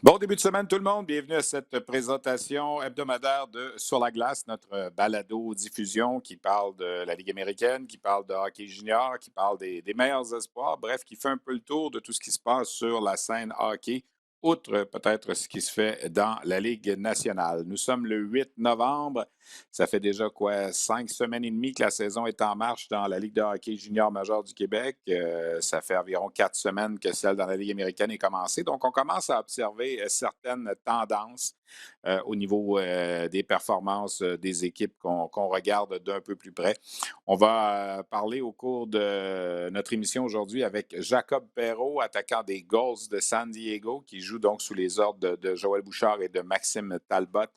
Bon début de semaine tout le monde, bienvenue à cette présentation hebdomadaire de Sur la glace, notre balado-diffusion qui parle de la Ligue américaine, qui parle de hockey junior, qui parle des meilleurs espoirs, bref, qui fait un peu le tour de tout ce qui se passe sur la scène hockey, outre peut-être ce qui se fait dans la Ligue nationale. Nous sommes le 8 novembre, ça fait déjà quoi, 5 semaines et demie que la saison est en marche dans la Ligue de hockey junior majeur du Québec. Ça fait environ 4 semaines que celle dans la Ligue américaine est commencée. Donc, on commence à observer certaines tendances au niveau des performances des équipes qu'on regarde d'un peu plus près. On va parler au cours de notre émission aujourd'hui avec Jacob Perreault, attaquant des Gulls de San Diego, qui joue donc sous les ordres de Joël Bouchard et de Maxime Talbot.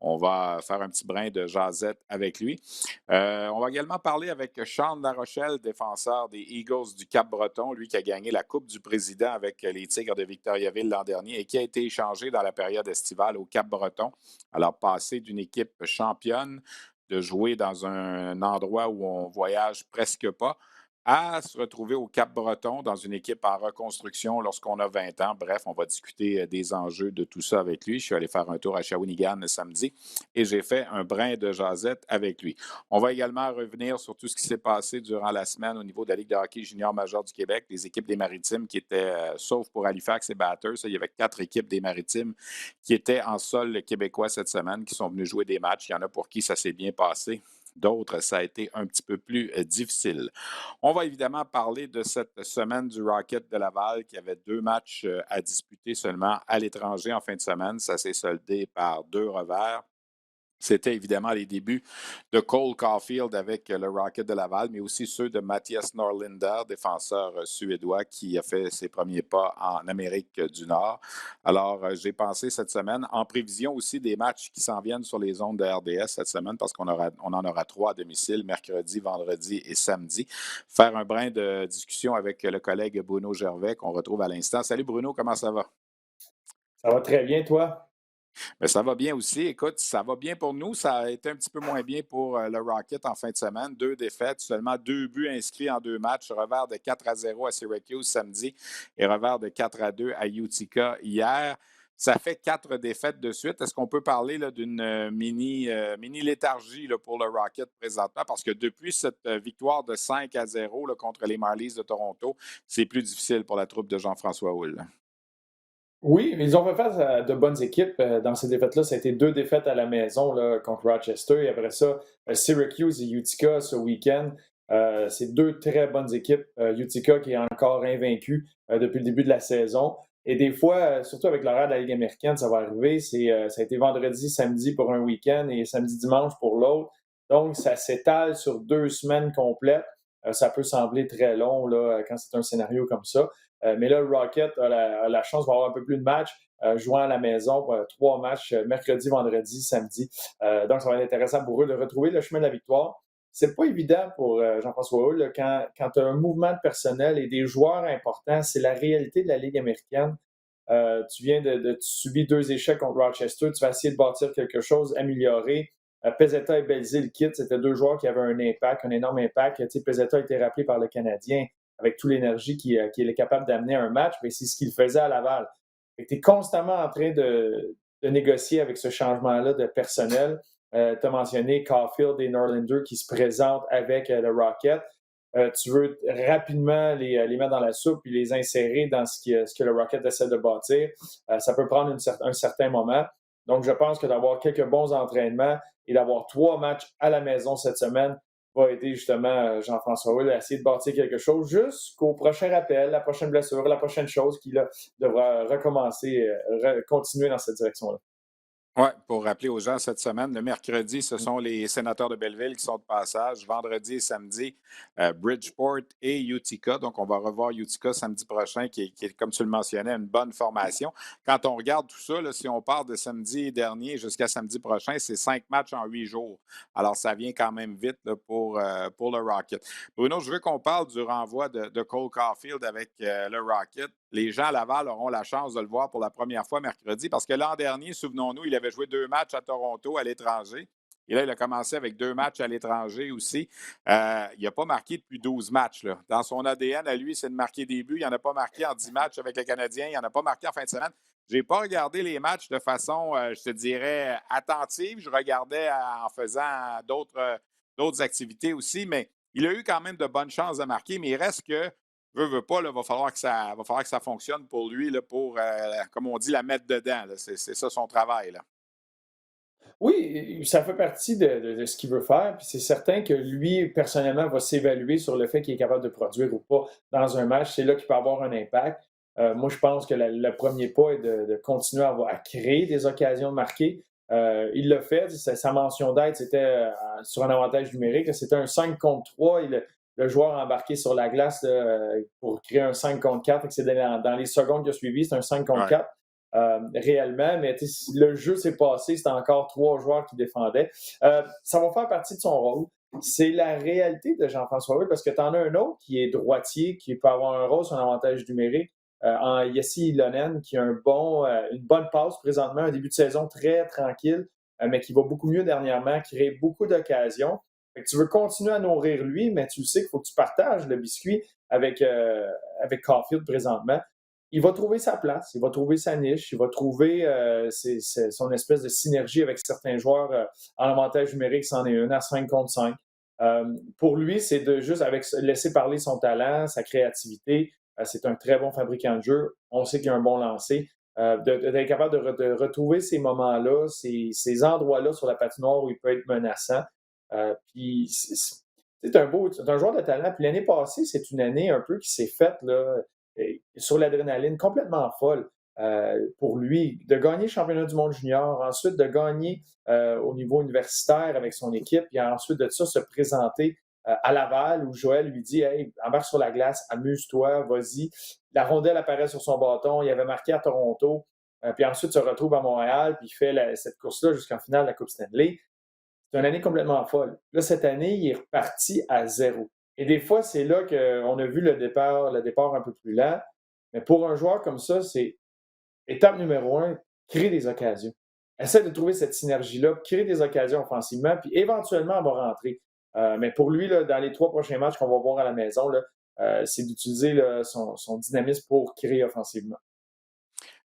On va faire un petit brin de jasette avec lui. On va également parler avec Sean Larochelle, défenseur des Eagles du Cap-Breton, lui qui a gagné la Coupe du Président avec les Tigres de Victoriaville l'an dernier et qui a été échangé dans la période estivale au Cap-Breton. Alors, passer d'une équipe championne, de jouer dans un endroit où on voyage presque pas, à se retrouver au Cap-Breton dans une équipe en reconstruction lorsqu'on a 20 ans. Bref, on va discuter des enjeux de tout ça avec lui. Je suis allé faire un tour à Shawinigan samedi et j'ai fait un brin de jasette avec lui. On va également revenir sur tout ce qui s'est passé durant la semaine au niveau de la Ligue de hockey junior majeur du Québec, les équipes des Maritimes qui étaient, sauf pour Halifax et Batters, il y avait 4 équipes des Maritimes qui étaient en sol québécois cette semaine, qui sont venues jouer des matchs. Il y en a pour qui ça s'est bien passé. D'autres, ça a été un petit peu plus difficile. On va évidemment parler de cette semaine du Rocket de Laval qui avait 2 matchs à disputer seulement à l'étranger en fin de semaine. Ça s'est soldé par 2 revers. C'était évidemment les débuts de Cole Caulfield avec le Rocket de Laval, mais aussi ceux de Mattias Norlinder, défenseur suédois qui a fait ses premiers pas en Amérique du Nord. Alors, j'ai pensé cette semaine, en prévision aussi des matchs qui s'en viennent sur les ondes de RDS cette semaine, parce qu'on en aura 3 à domicile, mercredi, vendredi et samedi, faire un brin de discussion avec le collègue Bruno Gervais qu'on retrouve à l'instant. Salut Bruno, comment ça va? Ça va très bien, toi? Mais ça va bien aussi. Écoute, ça va bien pour nous. Ça a été un petit peu moins bien pour le Rocket en fin de semaine. 2 défaites, seulement 2 buts inscrits en 2 matchs. Revers de 4-0 à Syracuse samedi et revers de 4-2 à Utica hier. Ça fait 4 défaites de suite. Est-ce qu'on peut parler là, d'une mini léthargie là, pour le Rocket présentement? Parce que depuis cette victoire de 5-0 là, contre les Marlies de Toronto, c'est plus difficile pour la troupe de Jean-François Houle. Oui, ils ont fait face à de bonnes équipes. Dans ces défaites-là, ça a été 2 défaites à la maison là, contre Rochester et après ça, Syracuse et Utica ce week-end. C'est 2 très bonnes équipes. Utica qui est encore invaincu depuis le début de la saison. Et des fois, surtout avec l'horaire de la Ligue américaine, ça va arriver. Ça a été vendredi, samedi pour un week-end et samedi, dimanche pour l'autre. Donc, ça s'étale sur 2 semaines complètes. Ça peut sembler très long là, quand c'est un scénario comme ça. Mais là, le Rocket a la chance d'avoir un peu plus de matchs, jouant à la maison, 3 matchs, mercredi, vendredi, samedi. Donc, ça va être intéressant pour eux de retrouver le chemin de la victoire. C'est pas évident pour Jean-François Hull, là, quand tu as un mouvement de personnel et des joueurs importants, c'est la réalité de la Ligue américaine. Tu viens de subir 2 échecs contre Rochester, tu vas essayer de bâtir quelque chose, améliorer. Pezzetta et Belzile quittent, c'était 2 joueurs qui avaient un impact, un énorme impact. Tu sais, Pezzetta a été rappelé par le Canadien avec toute l'énergie qu'il est capable d'amener à un match, mais c'est ce qu'il faisait à Laval. Tu es constamment en train de négocier avec ce changement-là de personnel. Tu as mentionné Caulfield et Norlander qui se présentent avec le Rocket. Tu veux rapidement les mettre dans la soupe et les insérer dans ce que le Rocket essaie de bâtir. Ça peut prendre un certain moment. Donc, je pense que d'avoir quelques bons entraînements et d'avoir 3 matchs à la maison cette semaine va aider justement Jean-François Hull à essayer de bâtir quelque chose jusqu'au prochain rappel, la prochaine blessure, la prochaine chose qui là, devra recommencer, continuer dans cette direction-là. Oui, pour rappeler aux gens, cette semaine, le mercredi, ce sont les sénateurs de Belleville qui sont de passage. Vendredi et samedi, Bridgeport et Utica. Donc, on va revoir Utica samedi prochain, qui est, comme tu le mentionnais, une bonne formation. Quand on regarde tout ça, là, si on part de samedi dernier jusqu'à samedi prochain, c'est 5 matchs en 8 jours. Alors, ça vient quand même vite là, pour le Rocket. Bruno, je veux qu'on parle du renvoi de Cole Caulfield avec le Rocket. Les gens à Laval auront la chance de le voir pour la première fois mercredi parce que l'an dernier, souvenons-nous, il avait joué 2 matchs à Toronto à l'étranger. Et là, il a commencé avec 2 matchs à l'étranger aussi. Il n'a pas marqué depuis 12 matchs. Là. Dans son ADN, à lui, c'est de marquer des buts. Il n'en a pas marqué en 10 matchs avec les Canadiens. Il n'en a pas marqué en fin de semaine. Je n'ai pas regardé les matchs de façon, je te dirais, attentive. Je regardais en faisant d'autres activités aussi, mais il a eu quand même de bonnes chances de marquer. Mais il reste que, veut pas, il va falloir que ça fonctionne pour lui, là, pour, comme on dit, la mettre dedans. C'est ça son travail. Là. Oui, ça fait partie de ce qu'il veut faire. Puis c'est certain que lui, personnellement, va s'évaluer sur le fait qu'il est capable de produire ou pas dans un match. C'est là qu'il peut avoir un impact. Moi, je pense que le premier pas est de continuer à créer des occasions de marquer. Il l'a fait. Sa mention d'aide, c'était sur un avantage numérique. C'était un 5 contre 3. Le joueur a embarqué sur la glace pour créer un 5 contre 4. Fait que c'est dans les secondes qui ont suivi, c'est un 5 contre Ouais. 4 réellement, mais le jeu s'est passé, c'était encore 3 joueurs qui défendaient. Ça va faire partie de son rôle. C'est la réalité de Jean-François Hull, parce que tu en as un autre qui est droitier, qui peut avoir un rôle sur un avantage numérique, en Yessi Ilonen, qui a une bonne passe présentement, un début de saison très tranquille, mais qui va beaucoup mieux dernièrement, qui crée beaucoup d'occasions. Tu veux continuer à nourrir lui, mais tu sais qu'il faut que tu partages le biscuit avec Caulfield présentement. Il va trouver sa place, il va trouver sa niche, il va trouver son espèce de synergie avec certains joueurs en avantage numérique, c'en est une à 5 contre 5. Pour lui, c'est de juste laisser parler son talent, sa créativité. C'est un très bon fabricant de jeu. On sait qu'il a un bon lancer. D'être capable de retrouver ces moments-là, ces endroits-là sur la patinoire où il peut être menaçant. Puis c'est un joueur de talent. Puis l'année passée, c'est une année un peu qui s'est faite là, sur l'adrénaline complètement folle pour lui. De gagner le championnat du monde junior, ensuite de gagner au niveau universitaire avec son équipe, puis ensuite de ça, se présenter à Laval où Joël lui dit hey, embarque sur la glace, amuse-toi, vas-y. La rondelle apparaît sur son bâton, il avait marqué à Toronto, puis ensuite se retrouve à Montréal, puis il fait cette course-là jusqu'en finale de la Coupe Stanley. C'est une année complètement folle. Là, cette année, il est reparti à zéro. Et des fois, c'est là qu'on a vu le départ un peu plus lent. Mais pour un joueur comme ça, c'est étape numéro un, créer des occasions. Essaie de trouver cette synergie-là, créer des occasions offensivement, puis éventuellement, elle va rentrer. Mais pour lui, là, dans les 3 prochains matchs qu'on va voir à la maison, là, c'est d'utiliser là, son dynamisme pour créer offensivement.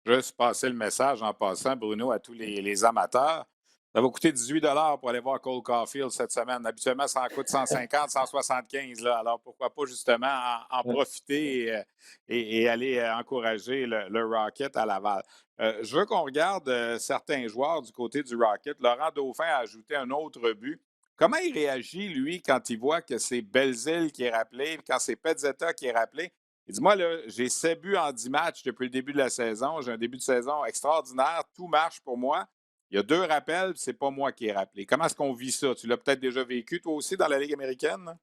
Juste passer le message en passant, Bruno, à tous les amateurs. Ça va coûter 18 pour aller voir Cole Caulfield cette semaine. Habituellement, ça en coûte 150, 175. Là. Alors, pourquoi pas justement en profiter et aller encourager le Rocket à Laval. Je veux qu'on regarde certains joueurs du côté du Rocket. Laurent Dauphin a ajouté un autre but. Comment il réagit, lui, quand il voit que c'est Belzile qui est rappelé, quand c'est Pezzetta qui est rappelé? Il dit, moi, là, j'ai 7 buts en 10 matchs depuis le début de la saison. J'ai un début de saison extraordinaire. Tout marche pour moi. Il y a 2 rappels, c'est pas moi qui ai rappelé. Comment est-ce qu'on vit ça? Tu l'as peut-être déjà vécu, toi aussi, dans la Ligue américaine?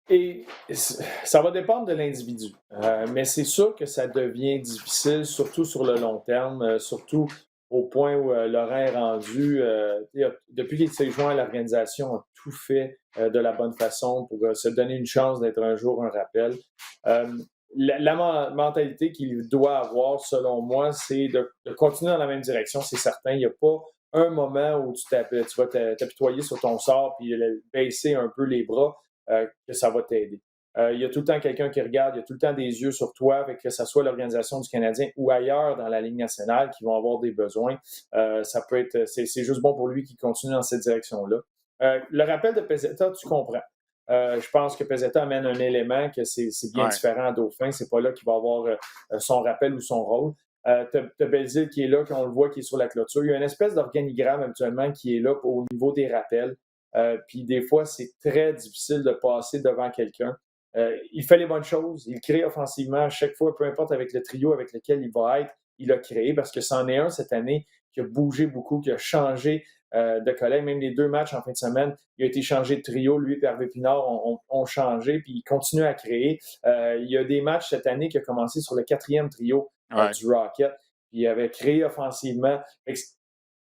Et ça va dépendre de l'individu. Mais c'est sûr que ça devient difficile, surtout sur le long terme, surtout au point où Laurent est rendu. Depuis qu'il s'est joint à l'organisation, a tout fait de la bonne façon pour se donner une chance d'être un jour un rappel. La mentalité qu'il doit avoir, selon moi, c'est de continuer dans la même direction, c'est certain. Il n'y a pas un moment où tu vas t'apitoyer sur ton sort puis baisser un peu les bras que ça va t'aider. Il y a tout le temps quelqu'un qui regarde, il y a tout le temps des yeux sur toi, avec que ce soit l'organisation du Canadien ou ailleurs dans la Ligue nationale qui vont avoir des besoins. Ça peut être, c'est juste bon pour lui qu'il continue dans cette direction-là. Le rappel de Pezzetta, tu comprends. Je pense que Pezzetta amène un élément que c'est bien différent à Dauphin. C'est pas là qu'il va avoir son rappel ou son rôle. T'as Belzile qui est là, qu'on le voit, qui est sur la clôture. Il y a une espèce d'organigramme habituellement qui est là au niveau des rappels. Puis des fois, c'est très difficile de passer devant quelqu'un. Il fait les bonnes choses, il crée offensivement à chaque fois, peu importe avec le trio avec lequel il va être, il a créé parce que c'en est un cette année qui a bougé beaucoup, qui a changé de collègue. Même les 2 matchs en fin de semaine, il a été changé de trio. Lui et Hervé Pinard ont changé, puis il continue à créer. Il y a des matchs cette année qui a commencé sur le 4e trio du Rocket, puis il avait créé offensivement.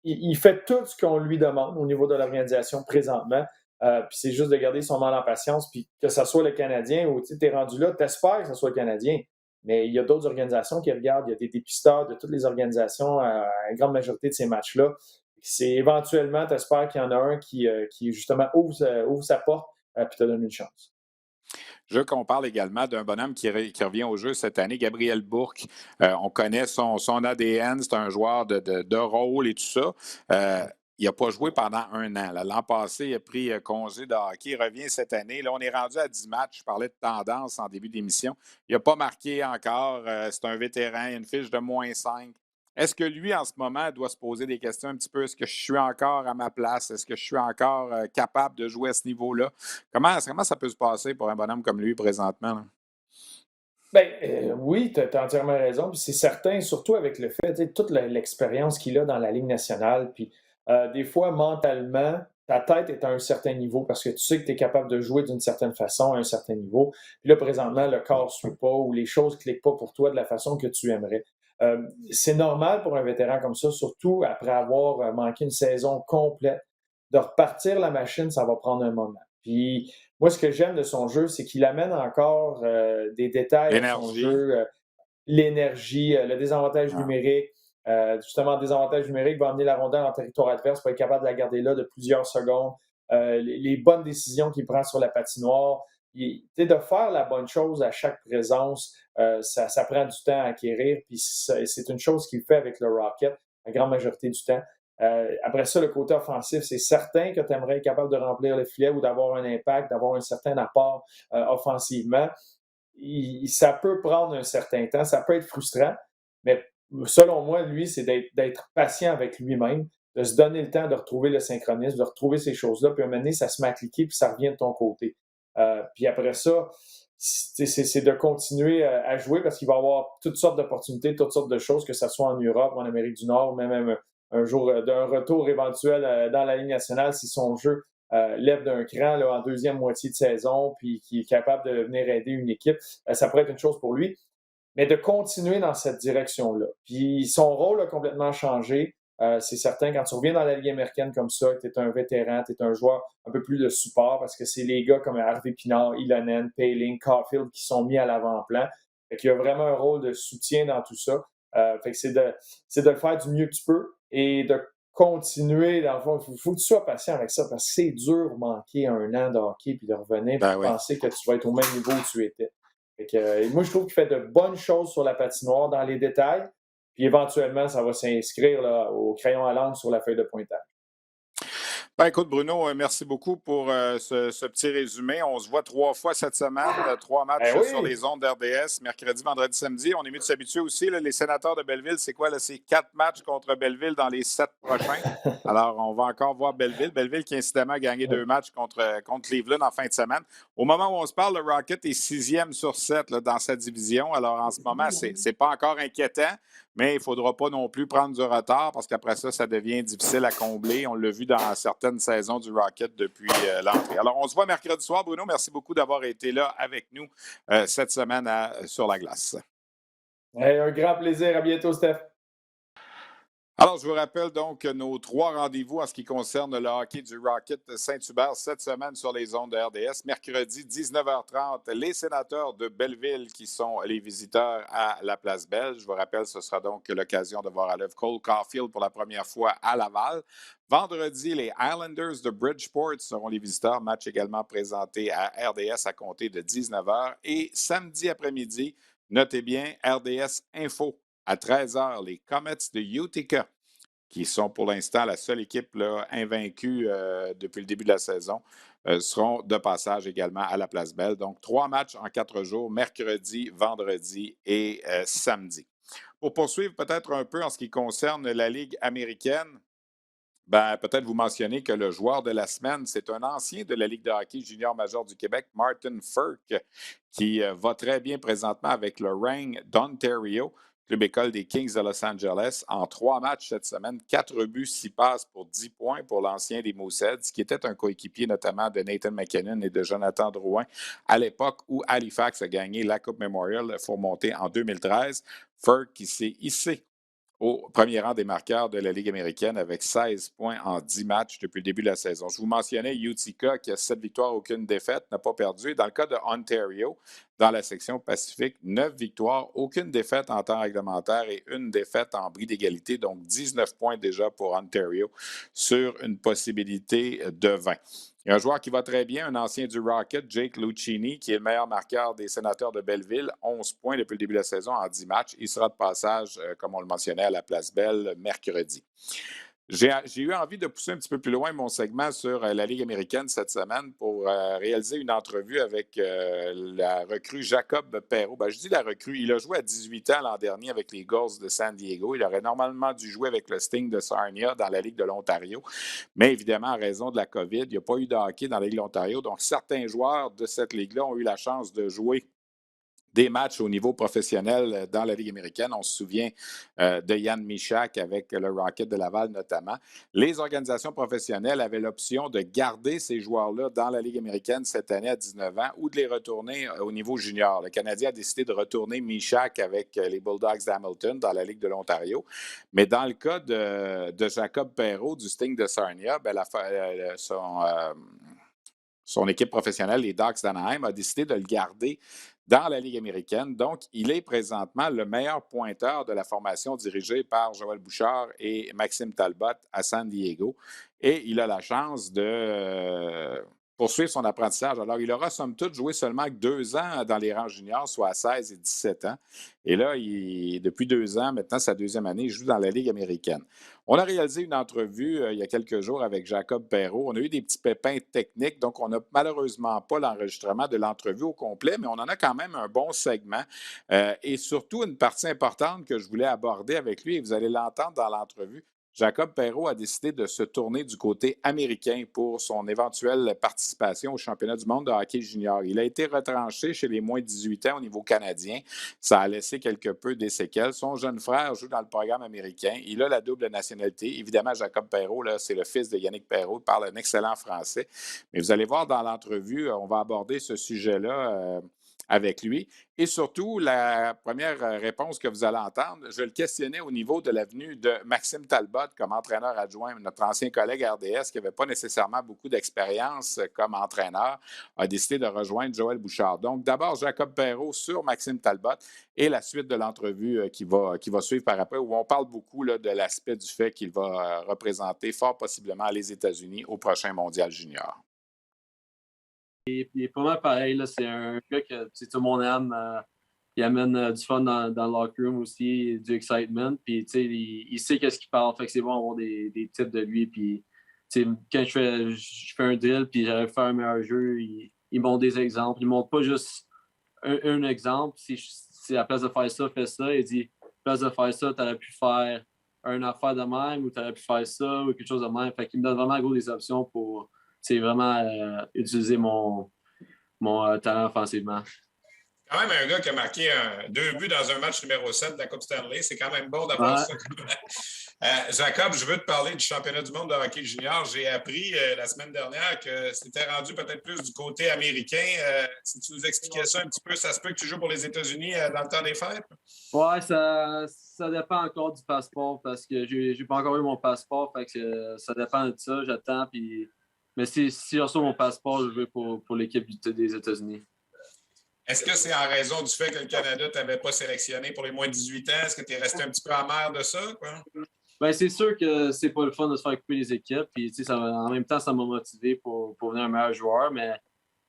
Il fait tout ce qu'on lui demande au niveau de l'organisation présentement. Puis c'est juste de garder son mal en patience. Puis que ce soit le Canadien ou tu es rendu là, tu espères que ce soit le Canadien. Mais il y a d'autres organisations qui regardent. Il y a des dépisteurs de toutes les organisations à une grande majorité de ces matchs-là. C'est éventuellement, tu espères qu'il y en a un qui justement ouvre sa porte puis te donne une chance. Je veux qu'on parle également d'un bonhomme qui revient au jeu cette année, Gabriel Bourque. On connaît son ADN, c'est un joueur de rôle et tout ça. Il n'a pas joué pendant un an. L'an passé, il a pris congé de hockey. Il revient cette année. Là, on est rendu à 10 matchs. Je parlais de tendance en début d'émission. Il n'a pas marqué encore. C'est un vétéran. Il a une fiche de -5. Est-ce que lui, en ce moment, doit se poser des questions un petit peu? Est-ce que je suis encore à ma place? Est-ce que je suis encore capable de jouer à ce niveau-là? Comment ça peut se passer pour un bonhomme comme lui présentement, là? Ben, oui, tu as entièrement raison. Puis c'est certain, surtout avec le fait, tu sais, toute l'expérience qu'il a dans la Ligue nationale. Puis des fois, mentalement, ta tête est à un certain niveau parce que tu sais que tu es capable de jouer d'une certaine façon à un certain niveau. Puis là, présentement, le corps ne suit pas ou les choses ne cliquent pas pour toi de la façon que tu aimerais. C'est normal pour un vétéran comme ça, surtout après avoir manqué une saison complète. De repartir la machine, ça va prendre un moment. Puis moi, ce que j'aime de son jeu, c'est qu'il amène encore des détails à son L'énergie. jeu, l'énergie, le désavantage Ah, numérique. Justement, le désavantage numérique va amener la rondelle en territoire adverse pour être capable de la garder là de plusieurs secondes. Les bonnes décisions qu'il prend sur la patinoire. De faire la bonne chose à chaque présence, ça prend du temps à acquérir. Puis c'est une chose qu'il fait avec le Rocket la grande majorité du temps. Après ça, le côté offensif, c'est certain que tu aimerais être capable de remplir le filet ou d'avoir un impact, d'avoir un certain apport offensivement. Ça peut prendre un certain temps, ça peut être frustrant, mais selon moi, lui, c'est d'être patient avec lui-même, de se donner le temps de retrouver le synchronisme, de retrouver ces choses-là, puis à un moment donné, ça se met à cliquer, puis ça revient de ton côté. Puis après ça, c'est de continuer à jouer parce qu'il va y avoir toutes sortes d'opportunités, toutes sortes de choses, que ce soit en Europe, en Amérique du Nord, même un jour d'un retour éventuel dans la Ligue nationale si son jeu lève d'un cran là, en deuxième moitié de saison, puis qui est capable de venir aider une équipe, ça pourrait être une chose pour lui. Mais de continuer dans cette direction-là. Puis son rôle a complètement changé. C'est certain, quand tu reviens dans la Ligue américaine comme ça, tu es un vétéran, tu es un joueur un peu plus de support parce que c'est les gars comme Harvey Pinard, Ilonen, Paling, Caulfield qui sont mis à l'avant-plan. Fait qu'il y a vraiment un rôle de soutien dans tout ça. Fait que c'est de le faire du mieux que tu peux et de continuer, dans le fond, il faut que tu sois patient avec ça parce que c'est dur de manquer un an de hockey puis de revenir puis ben de oui. penser que tu vas être au même niveau où tu étais. Fait que, moi, je trouve qu'il fait de bonnes choses sur la patinoire dans les détails, puis éventuellement, ça va s'inscrire là, au crayon à l'encre sur la feuille de pointage. Ben, écoute, Bruno, merci beaucoup pour ce petit résumé. On se voit 3 fois cette semaine, 3 Ben matchs sur oui! les ondes d'RDS, mercredi, vendredi, samedi. On est mieux de s'habituer aussi. Là, les sénateurs de Belleville, c'est quoi? Là, c'est 4 matchs contre Belleville dans les 7 prochains. Alors, on va encore voir Belleville. Belleville qui, incidemment, a gagné 2 matchs contre Cleveland en fin de semaine. Au moment où on se parle, le Rocket est 6e sur 7 là, dans sa division. Alors, en ce moment, c'est pas encore inquiétant. Mais il ne faudra pas non plus prendre du retard parce qu'après ça, ça devient difficile à combler. On l'a vu dans certaines saisons du Rocket depuis l'entrée. Alors, on se voit mercredi soir, Bruno. Merci beaucoup d'avoir été là avec nous cette semaine sur la glace. Hey, un grand plaisir. À bientôt, Steph. Alors, je vous rappelle donc nos 3 rendez-vous en ce qui concerne le hockey du Rocket Saint-Hubert cette semaine sur les ondes de RDS. Mercredi, 19h30, les sénateurs de Belleville qui sont les visiteurs à la Place Belle. Je vous rappelle, ce sera donc l'occasion de voir à l'œuvre Cole Caulfield pour la première fois à Laval. Vendredi, les Islanders de Bridgeport seront les visiteurs. Match également présenté à RDS à compter de 19h. Et samedi après-midi, notez bien, RDS Info à 13h, les Comets de Utica, qui sont pour l'instant la seule équipe là, invaincue depuis le début de la saison, seront de passage également à la Place Belle. Donc, 3 matchs en 4 jours, mercredi, vendredi et samedi. Pour poursuivre peut-être un peu en ce qui concerne la Ligue américaine, ben, peut-être vous mentionner que le joueur de la semaine, c'est un ancien de la Ligue de hockey junior major du Québec, Martin Furk, qui va très bien présentement avec le Reign d'Ontario, club école des Kings de Los Angeles. En 3 matchs cette semaine, 4 buts, 6 passes pour 10 points pour l'ancien des Mooseheads, qui était un coéquipier notamment de Nathan McKinnon et de Jonathan Drouin à l'époque où Halifax a gagné la Coupe Memorial pour monter en 2013. Furk qui s'est hissé au premier rang des marqueurs de la Ligue américaine avec 16 points en 10 matchs depuis le début de la saison. Je vous mentionnais Utica qui a 7 victoires, aucune défaite, n'a pas perdu. Dans le cas de Ontario, dans la section Pacifique, 9 victoires, aucune défaite en temps réglementaire et une défaite en bris d'égalité, donc 19 points déjà pour Ontario sur une possibilité de 20. Il y a un joueur qui va très bien, un ancien du Rocket, Jake Lucchini, qui est le meilleur marqueur des Sénateurs de Belleville. 11 points depuis le début de la saison en 10 matchs. Il sera de passage, comme on le mentionnait, à la Place Belle mercredi. J'ai eu envie de pousser un petit peu plus loin mon segment sur la Ligue américaine cette semaine pour réaliser une entrevue avec la recrue Jacob Perreault. Ben, je dis la recrue, il a joué à 18 ans l'an dernier avec les Gulls de San Diego. Il aurait normalement dû jouer avec le Sting de Sarnia dans la Ligue de l'Ontario. Mais évidemment, en raison de la COVID, il n'y a pas eu de hockey dans la Ligue de l'Ontario. Donc, certains joueurs de cette ligue-là ont eu la chance de jouer des matchs au niveau professionnel dans la Ligue américaine. On se souvient de Yann Michak avec le Rocket de Laval notamment. Les organisations professionnelles avaient l'option de garder ces joueurs-là dans la Ligue américaine cette année à 19 ans ou de les retourner au niveau junior. Le Canadien a décidé de retourner Michak avec les Bulldogs d'Hamilton dans la Ligue de l'Ontario. Mais dans le cas de Jacob Perreault du Sting de Sarnia, ben, son équipe professionnelle, les Ducks d'Anaheim, a décidé de le garder dans la Ligue américaine. Donc, il est présentement le meilleur pointeur de la formation dirigée par Joël Bouchard et Maxime Talbot à San Diego. Et il a la chance de poursuivre son apprentissage. Alors, il aura somme toute joué seulement 2 ans dans les rangs juniors, soit à 16 et 17 ans. Et là, depuis 2 ans, maintenant, sa deuxième année, il joue dans la Ligue américaine. On a réalisé une entrevue il y a quelques jours avec Jacob Perreault. On a eu des petits pépins techniques, donc on n'a malheureusement pas l'enregistrement de l'entrevue au complet, mais on en a quand même un bon segment et surtout une partie importante que je voulais aborder avec lui, et vous allez l'entendre dans l'entrevue. Jacob Perreault a décidé de se tourner du côté américain pour son éventuelle participation au championnat du monde de hockey junior. Il a été retranché chez les moins de 18 ans au niveau canadien. Ça a laissé quelque peu des séquelles. Son jeune frère joue dans le programme américain. Il a la double nationalité. Évidemment, Jacob Perreault, là, c'est le fils de Yannick Perreault. Il parle un excellent français. Mais vous allez voir dans l'entrevue, on va aborder ce sujet-là avec lui. Et surtout, la première réponse que vous allez entendre, je le questionnais au niveau de l'avenue de Maxime Talbot comme entraîneur adjoint, notre ancien collègue RDS qui n'avait pas nécessairement beaucoup d'expérience comme entraîneur, a décidé de rejoindre Joël Bouchard. Donc, d'abord, Jacob Perreault sur Maxime Talbot et la suite de l'entrevue qui va suivre par après, où on parle beaucoup là, de l'aspect du fait qu'il va représenter fort possiblement les États-Unis au prochain Mondial junior. Il est pas mal pareil. Là. C'est un gars que tout le monde aime. Il amène du fun dans le locker room aussi, du excitement. Puis, il sait qu'est-ce qu'il parle. Fait que c'est bon d'avoir des tips de lui. Puis, quand je fais un drill puis j'arrive à faire un meilleur jeu, ils montrent des exemples. Ils ne montrent pas juste un exemple. Si à la place de faire ça, fais ça. Il dit, à la place de faire ça, tu aurais pu faire une affaire de même ou tu aurais pu faire ça ou quelque chose de même. Fait qu'il me donne vraiment gros des options pour vraiment utiliser mon talent offensivement. Quand même un gars qui a marqué 2 buts dans un match numéro 7 de la Coupe Stanley. C'est quand même bon d'avoir ça. Jacob, je veux te parler du championnat du monde de hockey junior. J'ai appris la semaine dernière que c'était rendu peut-être plus du côté américain. Si tu nous expliquais ça un petit peu, ça se peut que tu joues pour les États-Unis dans le temps des fêtes? Ouais, ça dépend encore du passeport parce que j'ai pas encore eu mon passeport. Fait que ça dépend de ça. J'attends. Mais si je reçois mon passeport, je vais pour l'équipe des États-Unis. Est-ce que c'est en raison du fait que le Canada ne t'avait pas sélectionné pour les moins de 18 ans? Est-ce que tu es resté un petit peu amer de ça? Quoi? Ben, c'est sûr que c'est pas le fun de se faire couper les équipes. Puis, en même temps, ça m'a motivé pour devenir un meilleur joueur. Mais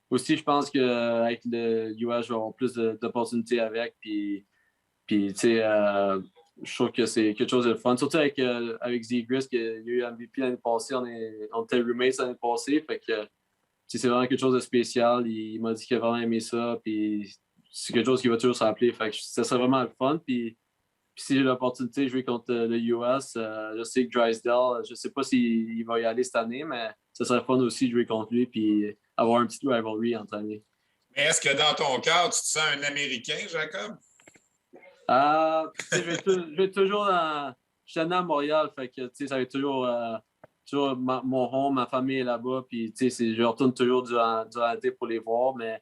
aussi, je pense qu'avec le US, je vais avoir plus d'opportunités avec. Puis je trouve que c'est quelque chose de fun. Surtout avec Zegras, qui a eu MVP l'année passée. On était roommates l'année passée. Fait que c'est vraiment quelque chose de spécial. Il m'a dit qu'il a vraiment aimé ça. Puis c'est quelque chose qui va toujours s'appeler. Fait que ça serait vraiment le fun. Puis si j'ai l'opportunité de jouer contre le US, je sais que Drysdale, je ne sais pas s'il va y aller cette année, mais ça serait fun aussi de jouer contre lui et avoir une petite rivalry entre amis. Mais est-ce que dans ton cœur, tu te sens un Américain, Jacob? Je vais toujours je suis né à Montréal, fait que ça va être toujours mon home, ma famille est là-bas, puis je retourne toujours durant l'été pour les voir, mais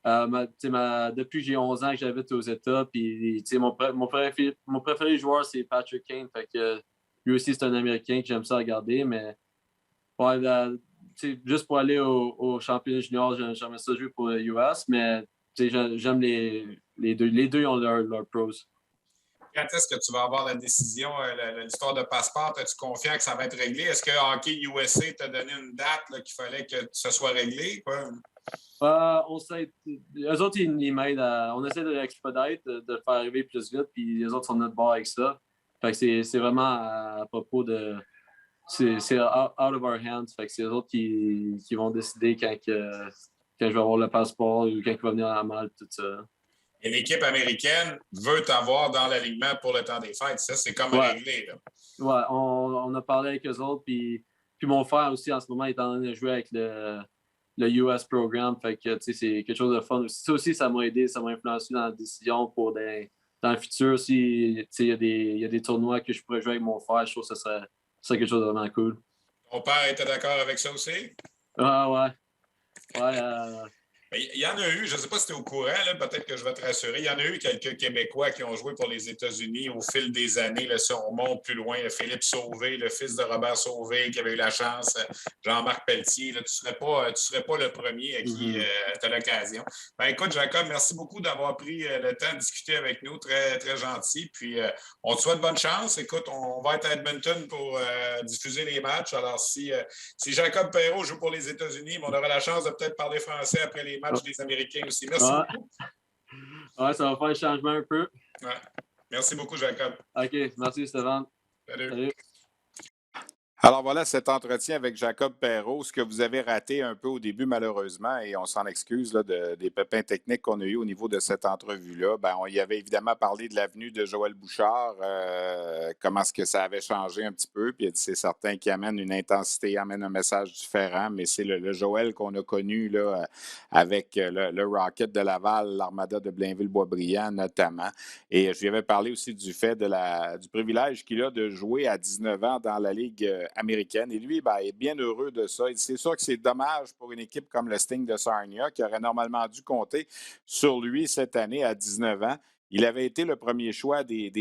depuis que j'ai 11 ans que j'habite aux États, puis mon préféré joueur, c'est Patrick Kane, fait que lui aussi, c'est un Américain que j'aime ça regarder, mais juste pour aller au championnat junior, j'aimerais ça jouer pour le US, mais j'aime les deux. Les deux ont leur pros. Quand est-ce que tu vas avoir la décision, l'histoire de passeport? Es-tu confiant que ça va être réglé? Est-ce que Hockey USA t'a donné une date qu'il fallait que ce soit réglé? Quoi? Eux autres, ils m'aident on essaie de l'expedite, de le faire arriver plus vite, puis les autres sont de notre bord avec ça. Fait que c'est vraiment à propos de. C'est out of our hands. Fait que c'est eux autres qui vont décider quand je vais avoir le passeport ou quand il va venir à Malte, tout ça. Et l'équipe américaine veut t'avoir dans l'alignement pour le temps des fêtes. Ça, c'est comme réglé. Là. Ouais, on a parlé avec eux autres, puis mon frère aussi, en ce moment, est en train de jouer avec le US Program. Fait que, tu sais, c'est quelque chose de fun. Ça aussi, ça m'a aidé, ça m'a influencé dans la décision pour dans le futur. Si, tu sais, il y a des tournois que je pourrais jouer avec mon frère, je trouve que ça serait quelque chose de vraiment cool. Ton père était d'accord avec ça aussi? Ah, ouais. Ouais, il y en a eu, je ne sais pas si tu es au courant, peut-être que je vais te rassurer, il y en a eu quelques Québécois qui ont joué pour les États-Unis au fil des années. Là, si on remonte plus loin, Philippe Sauvé, le fils de Robert Sauvé, qui avait eu la chance, Jean-Marc Pelletier, là, tu ne serais pas le premier à qui tu as l'occasion. Ben, écoute, Jacob, merci beaucoup d'avoir pris le temps de discuter avec nous, très, très gentil. Puis on te souhaite bonne chance. Écoute, on va être à Edmonton pour diffuser les matchs. Alors, si Jacob Perreault joue pour les États-Unis, on aura la chance de peut-être parler français après les matchs des Américains aussi. Merci beaucoup. Ouais, ça va faire un changement un peu. Ouais. Merci beaucoup, Jacob. OK, merci, Stéphane. Salut. Alors voilà cet entretien avec Jacob Perreault, ce que vous avez raté un peu au début malheureusement, et on s'en excuse là, des pépins techniques qu'on a eu au niveau de cette entrevue-là. Ben, on y avait évidemment parlé de l'avenue de Joël Bouchard, comment est-ce que ça avait changé un petit peu, puis c'est certain qu'il amène une intensité, amène un message différent, mais c'est le Joël qu'on a connu là, avec le Rocket de Laval, l'Armada de Blainville-Boisbriand notamment. Et je lui avais parlé aussi du fait du privilège qu'il a de jouer à 19 ans dans la Ligue américaine. Et lui, ben, est bien heureux de ça. C'est sûr que c'est dommage pour une équipe comme le Sting de Sarnia, qui aurait normalement dû compter sur lui cette année à 19 ans. Il avait été le premier choix du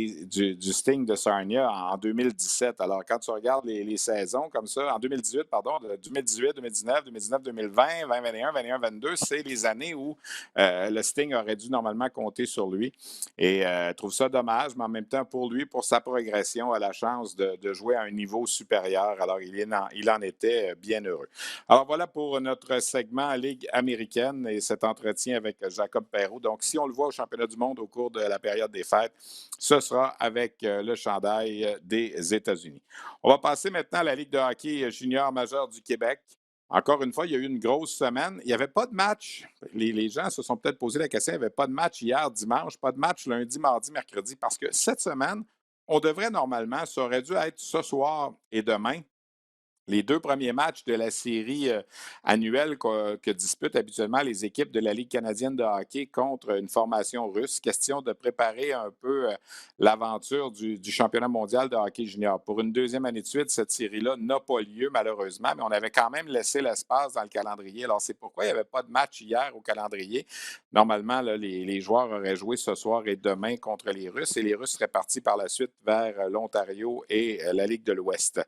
Sting de Sarnia en 2017. Alors, quand tu regardes les saisons comme ça, en 2018, pardon, 2018, 2019, 2019, 2020, 2021, 21, 22, c'est les années où le Sting aurait dû normalement compter sur lui. Et je trouve ça dommage, mais en même temps, pour lui, pour sa progression, a la chance de jouer à un niveau supérieur. Alors, il en était bien heureux. Alors, voilà pour notre segment Ligue américaine et cet entretien avec Jacob Perreault. Donc, si on le voit au championnat du monde au cours de la période des fêtes, ce sera avec le chandail des États-Unis. On va passer maintenant à la Ligue de hockey junior majeur du Québec. Encore une fois, il y a eu une grosse semaine. Il n'y avait pas de match. Les gens se sont peut-être posé la question, il n'y avait pas de match hier, dimanche, pas de match lundi, mardi, mercredi, parce que cette semaine, on devrait normalement, ça aurait dû être ce soir et demain, les deux premiers matchs de la série annuelle que disputent habituellement les équipes de la Ligue canadienne de hockey contre une formation russe. Question de préparer un peu l'aventure du championnat mondial de hockey junior. Pour une deuxième année de suite, cette série-là n'a pas lieu, malheureusement, mais on avait quand même laissé l'espace dans le calendrier. Alors, c'est pourquoi il n'y avait pas de match hier au calendrier. Normalement, là, les joueurs auraient joué ce soir et demain contre les Russes, et les Russes seraient partis par la suite vers l'Ontario et la Ligue de l'Ouest.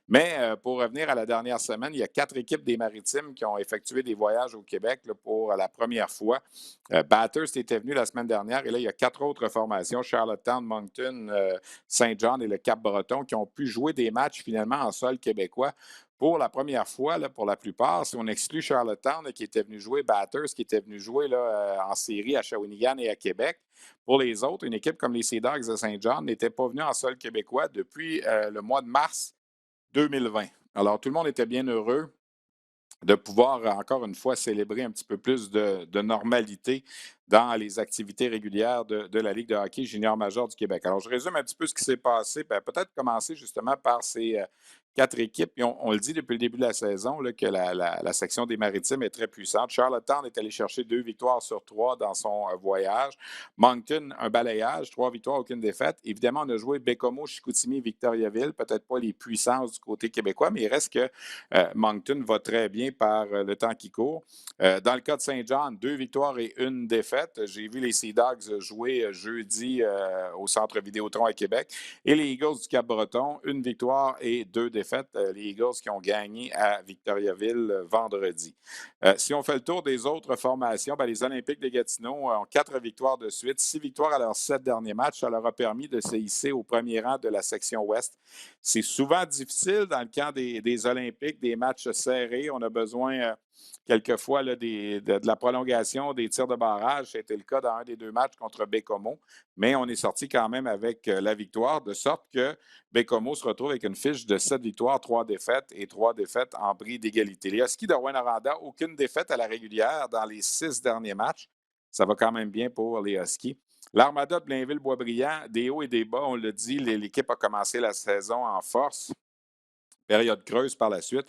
Mais pour revenir à la dernière semaine, il y a 4 équipes des Maritimes qui ont effectué des voyages au Québec là, pour la première fois. Bathurst était venu la semaine dernière et là, il y a 4 autres formations, Charlottetown, Moncton, Saint John et le Cap-Breton, qui ont pu jouer des matchs finalement en sol québécois. Pour la première fois, là, pour la plupart, si on exclut Charlottetown là, qui était venu jouer, Bathurst qui était venu jouer là, en série à Shawinigan et à Québec. Pour les autres, une équipe comme les Sea Dogs de Saint John n'était pas venue en sol québécois depuis le mois de mars 2020. Alors, tout le monde était bien heureux de pouvoir, encore une fois, célébrer un petit peu plus de normalité dans les activités régulières de la Ligue de hockey junior major du Québec. Alors, je résume un petit peu ce qui s'est passé. Peut-être commencer justement par ces 4 équipes. Puis on le dit depuis le début de la saison là, que la section des Maritimes est très puissante. Charlottetown est allé chercher 2 victoires sur 3 dans son voyage. Moncton, un balayage, 3 victoires, aucune défaite. Évidemment, on a joué Bécomo, Chicoutimi, Victoriaville. Peut-être pas les puissances du côté québécois, mais il reste que Moncton va très bien par le temps qui court. Dans le cas de Saint John, 2 victoires et 1 défaite. défaites. J'ai vu les Sea Dogs jouer jeudi au Centre Vidéotron à Québec. Et les Eagles du Cap-Breton, 1 victoire et 2 défaites. Les Eagles qui ont gagné à Victoriaville vendredi. Si on fait le tour des autres formations, les Olympiques de Gatineau ont 4 victoires de suite, 6 victoires à leurs 7 derniers matchs. Ça leur a permis de se hisser au premier rang de la section Ouest. C'est souvent difficile dans le camp des Olympiques, des matchs serrés. On a besoin quelquefois là, de la prolongation des tirs de barrage. C'était le cas dans un des 2 matchs contre Bécomo, mais on est sorti quand même avec la victoire, de sorte que Bécomo se retrouve avec une fiche de 7 victoires, 3 défaites et 3 défaites en bris d'égalité. Les Huskies de Rouyn-Noranda, aucune défaite à la régulière dans les 6 derniers matchs. Ça va quand même bien pour les Huskies. L'Armada de Blainville-Boisbriand, des hauts et des bas, on le dit, l'équipe a commencé la saison en force. Période creuse par la suite.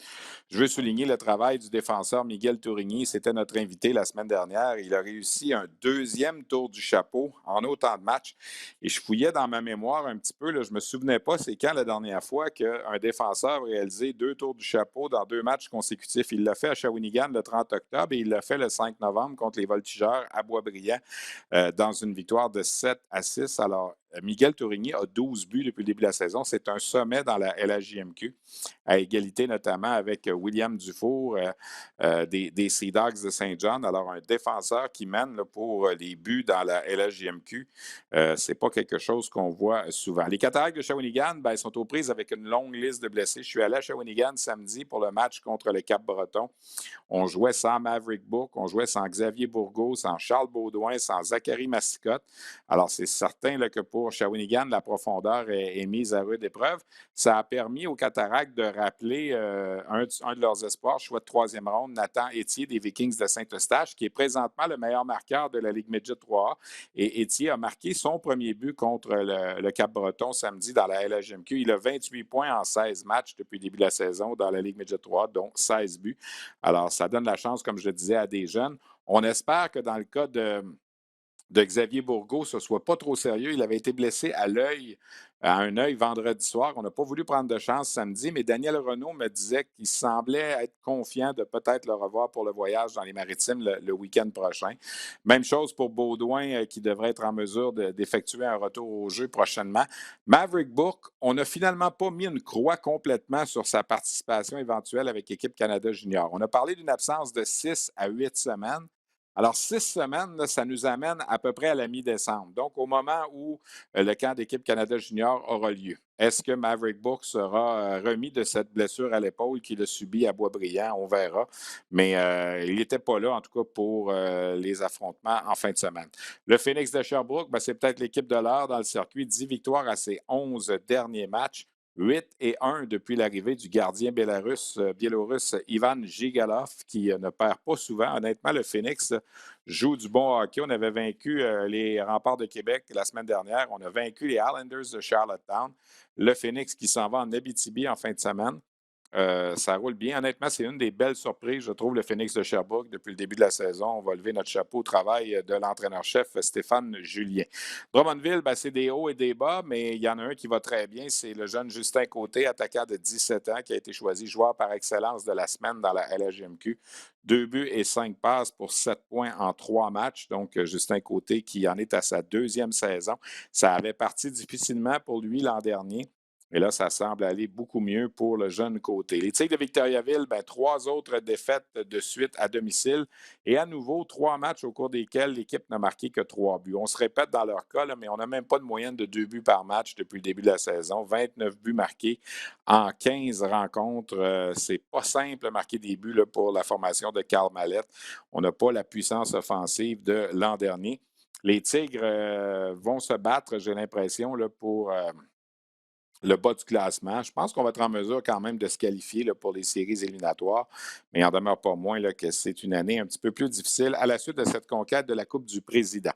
Je veux souligner le travail du défenseur Miguel Tourigny. C'était notre invité la semaine dernière. Il a réussi un 2e tour du chapeau en autant de matchs. Et je fouillais dans ma mémoire un petit peu. Là, je ne me souvenais pas c'est quand la dernière fois qu'un défenseur a réalisé 2 tours du chapeau dans 2 matchs consécutifs. Il l'a fait à Shawinigan le 30 octobre et il l'a fait le 5 novembre contre les Voltigeurs à Boisbriand dans une victoire de 7-6. Alors, Miguel Tourigny a 12 buts depuis le début de la saison. C'est un sommet dans la LHJMQ, à égalité notamment avec William Dufour des Sea Dogs de Saint-John. Alors, un défenseur qui mène là, pour les buts dans la LHJMQ, ce n'est pas quelque chose qu'on voit souvent. Les Cataractes de Shawinigan sont aux prises avec une longue liste de blessés. Je suis allé à Shawinigan samedi pour le match contre le Cap-Breton. On jouait sans Maverick Book, on jouait sans Xavier Bourgault, sans Charles Baudouin, sans Zachary Massicotte. Alors, c'est certain là, que pour Shawinigan, la profondeur est mise à rude épreuve. Ça a permis aux Cataractes de rappeler un de leurs espoirs, choix de 3e ronde, Nathan Étier des Vikings de Saint-Eustache, qui est présentement le meilleur marqueur de la Ligue Midget 3A. Et Étier a marqué son premier but contre le Cap-Breton samedi dans la LHJMQ. Il a 28 points en 16 matchs depuis le début de la saison dans la Ligue Midget 3A, dont 16 buts. Alors, ça donne la chance, comme je le disais, à des jeunes. On espère que dans le cas de Xavier Bourgault, ce ne soit pas trop sérieux. Il avait été blessé à un œil vendredi soir. On n'a pas voulu prendre de chance samedi, mais Daniel Renaud me disait qu'il semblait être confiant de peut-être le revoir pour le voyage dans les Maritimes le week-end prochain. Même chose pour Baudouin, qui devrait être en mesure d'effectuer un retour au jeu prochainement. Maverick Book, on n'a finalement pas mis une croix complètement sur sa participation éventuelle avec l'équipe Canada Junior. On a parlé d'une absence de 6 à 8 semaines. Alors, 6 semaines, là, ça nous amène à peu près à la mi-décembre, donc au moment où le camp d'équipe Canada Junior aura lieu. Est-ce que Maverick Book sera remis de cette blessure à l'épaule qu'il a subie à Boisbriand? On verra. Mais il n'était pas là, en tout cas, pour les affrontements en fin de semaine. Le Phoenix de Sherbrooke, c'est peut-être l'équipe de l'heure dans le circuit. 10 victoires à ses 11 derniers matchs. 8-1 depuis l'arrivée du gardien biélorusse Ivan Gigalov, qui ne perd pas souvent. Honnêtement, le Phoenix joue du bon hockey. On avait vaincu les Remparts de Québec la semaine dernière. On a vaincu les Islanders de Charlottetown. Le Phoenix qui s'en va en Abitibi en fin de semaine. Ça roule bien. Honnêtement, c'est une des belles surprises, je trouve, le Phoenix de Sherbrooke depuis le début de la saison. On va lever notre chapeau au travail de l'entraîneur-chef Stéphane Julien. Drummondville, c'est des hauts et des bas, mais il y en a un qui va très bien. C'est le jeune Justin Côté, attaquant de 17 ans, qui a été choisi joueur par excellence de la semaine dans la LHJMQ. 2 buts et 5 passes pour 7 points en 3 matchs. Donc, Justin Côté qui en est à sa 2e saison. Ça avait parti difficilement pour lui l'an dernier. Et là, ça semble aller beaucoup mieux pour le jeune Côté. Les Tigres de Victoriaville, 3 autres défaites de suite à domicile. Et à nouveau, 3 matchs au cours desquels l'équipe n'a marqué que 3 buts. On se répète dans leur cas, là, mais on n'a même pas de moyenne de 2 buts par match depuis le début de la saison. 29 buts marqués en 15 rencontres. C'est pas simple de marquer des buts là, pour la formation de Karl Mallette. On n'a pas la puissance offensive de l'an dernier. Les Tigres vont se battre, j'ai l'impression, là, pour le bas du classement. Je pense qu'on va être en mesure quand même de se qualifier là, pour les séries éliminatoires, mais il n'en demeure pas moins là, que c'est une année un petit peu plus difficile à la suite de cette conquête de la Coupe du Président.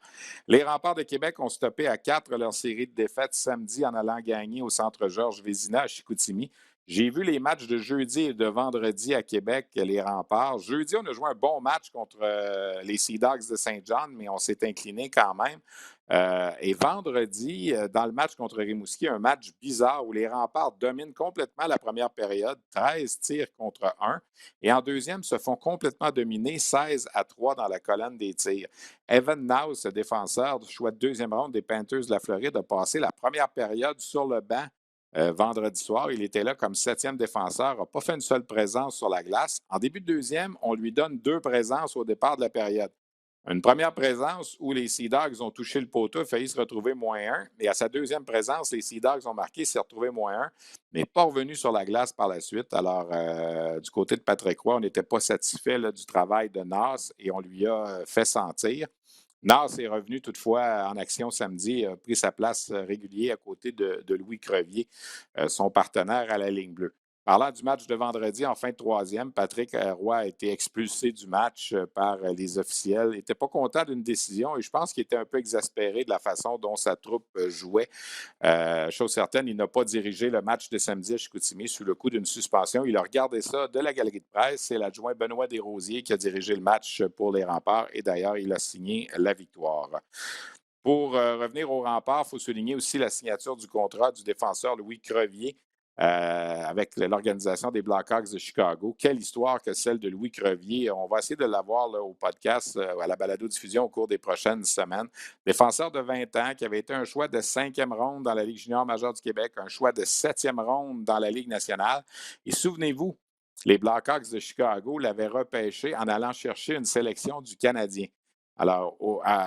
Les Remparts de Québec ont stoppé à 4 leur série de défaites samedi en allant gagner au Centre Georges Vézina à Chicoutimi. J'ai vu les matchs de jeudi et de vendredi à Québec, les Remparts. Jeudi, on a joué un bon match contre les Sea Dogs de Saint John, mais on s'est incliné quand même. Et vendredi, dans le match contre Rimouski, un match bizarre où les Remparts dominent complètement la première période, 13 tirs contre 1. Et en deuxième, se font complètement dominer, 16-3 dans la colonne des tirs. Evan Naus, défenseur du choix de deuxième ronde des Panthers de la Floride, a passé la première période sur le banc vendredi soir. Il était là comme septième défenseur, n'a pas fait une seule présence sur la glace. En début de deuxième, on lui donne 2 présences au départ de la période. Une première présence où les Sea Dogs ont touché le poteau, failli se retrouver -1. Et à sa deuxième présence, les Sea Dogs ont marqué, s'est retrouvé -1, mais pas revenu sur la glace par la suite. Alors, du côté de Patrick Roy, on n'était pas satisfait là, du travail de Nas et on lui a fait sentir. Nas est revenu toutefois en action samedi, a pris sa place régulière à côté de Louis Crevier, son partenaire à la ligne bleue. Parlant du match de vendredi en fin de troisième, Patrick Roy a été expulsé du match par les officiels. Il n'était pas content d'une décision et je pense qu'il était un peu exaspéré de la façon dont sa troupe jouait. Chose certaine, il n'a pas dirigé le match de samedi à Chicoutimi sous le coup d'une suspension. Il a regardé ça de la galerie de presse. C'est l'adjoint Benoît Desrosiers qui a dirigé le match pour les Remparts et d'ailleurs, il a signé la victoire. Pour revenir aux Remparts, il faut souligner aussi la signature du contrat du défenseur Louis Crevier avec l'organisation des Blackhawks de Chicago. Quelle histoire que celle de Louis Crevier. On va essayer de l'avoir au podcast, à la balado-diffusion au cours des prochaines semaines. Défenseur de 20 ans qui avait été un choix de 5e ronde dans la Ligue junior majeure du Québec, un choix de 7e ronde dans la Ligue nationale. Et souvenez-vous, les Blackhawks de Chicago l'avaient repêché en allant chercher une sélection du Canadien. Alors,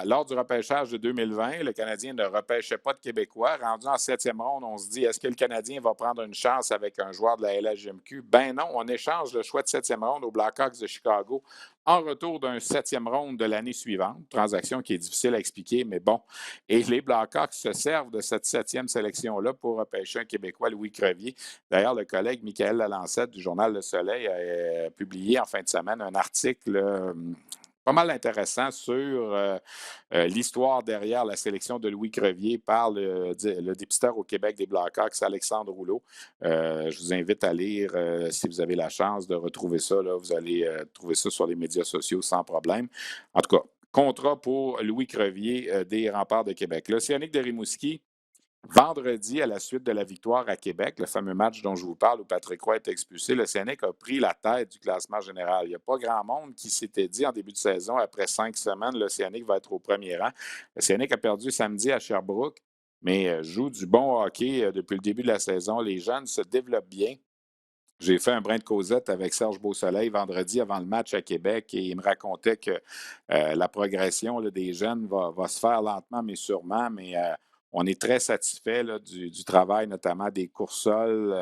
lors du repêchage de 2020, le Canadien ne repêchait pas de Québécois. Rendu en 7e ronde, on se dit, est-ce que le Canadien va prendre une chance avec un joueur de la LHJMQ? Ben non, on échange le choix de 7e ronde aux Blackhawks de Chicago en retour d'un 7e ronde de l'année suivante. Transaction qui est difficile à expliquer, mais bon. Et les Blackhawks se servent de cette 7e sélection-là pour repêcher un Québécois, Louis Crevier. D'ailleurs, le collègue Michael Lalancette du Journal Le Soleil a publié en fin de semaine un article pas mal intéressant sur l'histoire derrière la sélection de Louis Crevier par le dépisteur au Québec des Blackhawks, Alexandre Rouleau. Je vous invite à lire si vous avez la chance de retrouver ça. Là, vous allez trouver ça sur les médias sociaux sans problème. En tout cas, contrat pour Louis Crevier des Remparts de Québec. L'Océanique de Rimouski, vendredi, à la suite de la victoire à Québec, le fameux match dont je vous parle où Patrick Roy est expulsé, l'Océanique a pris la tête du classement général. Il n'y a pas grand monde qui s'était dit en début de saison, après 5 semaines, l'Océanique va être au premier rang. L'Océanique a perdu samedi à Sherbrooke, mais joue du bon hockey depuis le début de la saison. Les jeunes se développent bien. J'ai fait un brin de causette avec Serge Beausoleil vendredi avant le match à Québec et il me racontait que la progression là, des jeunes va se faire lentement mais sûrement, mais on est très satisfait là, du travail, notamment des Coursol,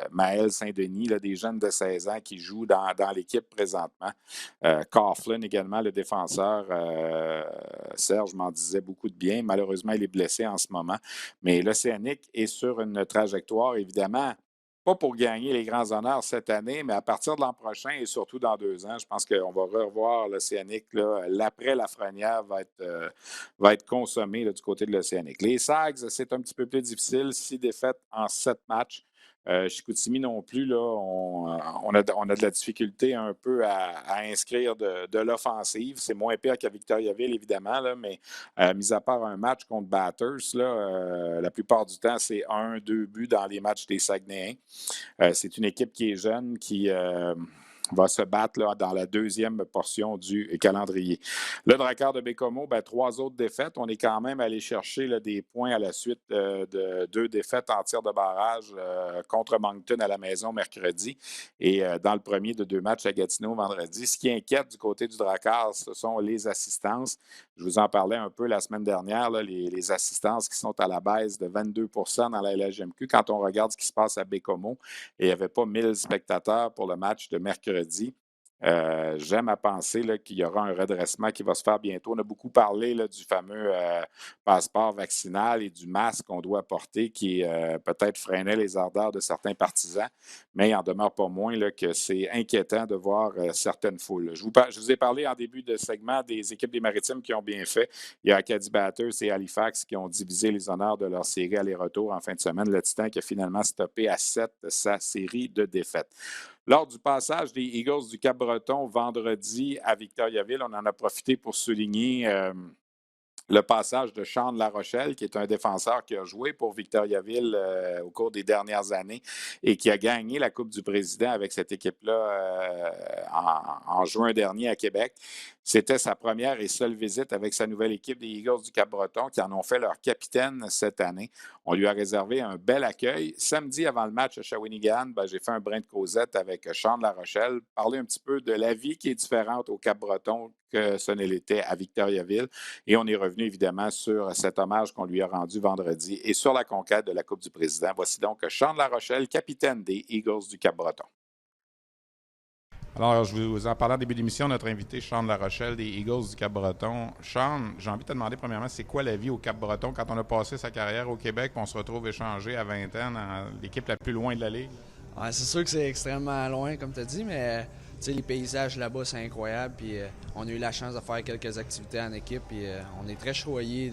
Maël Saint-Denis, là, des jeunes de 16 ans qui jouent dans l'équipe présentement. Coughlin également, le défenseur. Serge m'en disait beaucoup de bien. Malheureusement, il est blessé en ce moment. Mais l'Océanique est sur une trajectoire, évidemment, pas pour gagner les grands honneurs cette année, mais à partir de l'an prochain et surtout dans 2 ans, je pense qu'on va revoir l'Océanique. L'après Lafrenière va être consommé là, du côté de l'Océanique. Les Sags, c'est un petit peu plus difficile. 6 défaites en 7 matchs. Chicoutimi non plus, là, on a de la difficulté un peu à inscrire de l'offensive. C'est moins pire qu'à Victoriaville, évidemment, là, mais mis à part un match contre Batters, là, la plupart du temps, c'est 1-2 buts dans les matchs des Saguenayens. C'est une équipe qui est jeune, qui va se battre là, dans la deuxième portion du calendrier. Le Drakkar de Bécomo, 3 autres défaites. On est quand même allé chercher là, des points à la suite de 2 défaites en tir de barrage contre Moncton à la maison mercredi et dans le premier de 2 matchs à Gatineau vendredi. Ce qui inquiète du côté du Drakkar, ce sont les assistances. Je vous en parlais un peu la semaine dernière, là, les assistances qui sont à la baisse de 22 dans la LHJMQ. Quand on regarde ce qui se passe à Bécomo, et il n'y avait pas 1000 spectateurs pour le match de mercredi. J'aime à penser là, qu'il y aura un redressement qui va se faire bientôt. On a beaucoup parlé là, du fameux passeport vaccinal et du masque qu'on doit porter qui peut-être freinait les ardeurs de certains partisans, mais il en demeure pas moins là, que c'est inquiétant de voir certaines foules. Je vous ai parlé en début de segment des équipes des Maritimes qui ont bien fait. Il y a Acadie Batters et Halifax qui ont divisé les honneurs de leur série aller-retour en fin de semaine. Le Titan qui a finalement stoppé à 7 sa série de défaites. Lors du passage des Eagles du Cap-Breton vendredi à Victoriaville, on en a profité pour souligner le passage de Sean Larochelle, qui est un défenseur qui a joué pour Victoriaville au cours des dernières années et qui a gagné la Coupe du Président avec cette équipe-là en juin dernier à Québec. C'était sa première et seule visite avec sa nouvelle équipe des Eagles du Cap-Breton qui en ont fait leur capitaine cette année. On lui a réservé un bel accueil. Samedi, avant le match à Shawinigan, j'ai fait un brin de causette avec Sean Larochelle, parler un petit peu de la vie qui est différente au Cap-Breton que ce ne l'était à Victoriaville. Et on est revenu évidemment sur cet hommage qu'on lui a rendu vendredi et sur la conquête de la Coupe du Président. Voici donc Sean Larochelle, capitaine des Eagles du Cap-Breton. Alors, je vous en parlais en début d'émission, notre invité, Sean Larochelle, des Eagles du Cap-Breton. Sean, j'ai envie de te demander premièrement, c'est quoi la vie au Cap-Breton quand on a passé sa carrière au Québec et on se retrouve échangé à 20 ans dans l'équipe la plus loin de la Ligue? Ouais, c'est sûr que c'est extrêmement loin, comme tu as dit, mais les paysages là-bas, c'est incroyable. Puis, on a eu la chance de faire quelques activités en équipe. Puis, on est très choyés